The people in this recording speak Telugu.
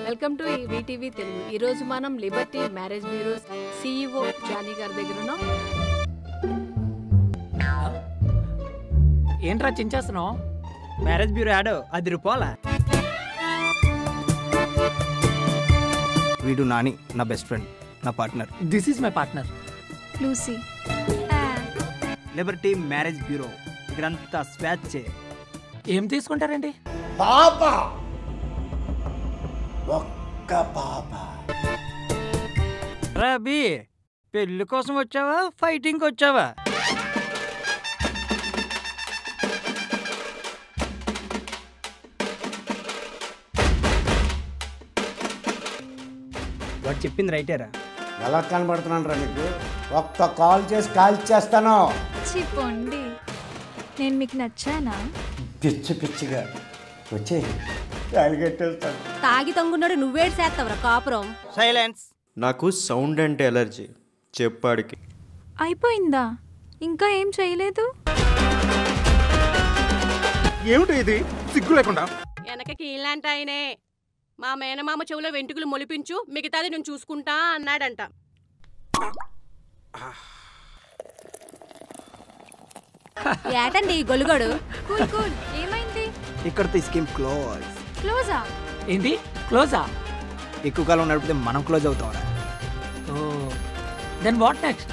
Welcome to VTV Telugu. ఈరోజు మనం liberty marriage bureau CEO Johnny గారి దగ్గర ఉన్నాం. ఏంట్రా చించేస్తున్నావు? మ్యారేజ్ బ్యూరో యాడ్ అది రూపాయలా? వీడు నాని, నా బెస్ట్ ఫ్రెండ్, నా partner. This is my partner Lucy. Liberty marriage bureau ఇక్కడంతా స్వేచ్ఛే. ఏం తీసుకుంటారండి? పాప ఒక్క పాప. రబీ, పెళ్లి కోసం వచ్చావా ఫైటింగ్ వచ్చావా? వాడు చెప్పింది రైటేరా? ఎలా కనబడుతున్నాను రా నీకు? ఒక్క కాల్ చేసి కాల్ చేస్తాను. చెప్పండి, నేను మీకు నచ్చానా? పిచ్చి పిచ్చిగా వచ్చే తాగిగట్టేస్తాను. తాగి తంగున్నాడు నువ్వేడు చేస్తావురా కాపురం? సైలెన్స్. నాకు సౌండ్ అంటే ఎలర్జీ. చెప్పాడికి అయిపోయిందా? ఇంకా ఏం చేయలేదు? ఏమిటి ఇది సిగ్గు లేకుండా? వెనకకి ఇలాంటి ఆయనే మా మేనమామ చెవులో వెంట్రుకలు మొలిపించు, మిగతాది నేను చూసుకుంటా అన్నాడంట. ఏటండి గొలుగోడు? కూల్ కూల్, ఏమైంది? ఇక్కడతో స్కీమ్ క్లోజ్. క్లోజా? ఏంటి క్లోజా? ఎక్కువ కాలం నడిపితే మనం క్లోజ్ అవుతాం. ఓ దెన్ వాట్ నెక్స్ట్?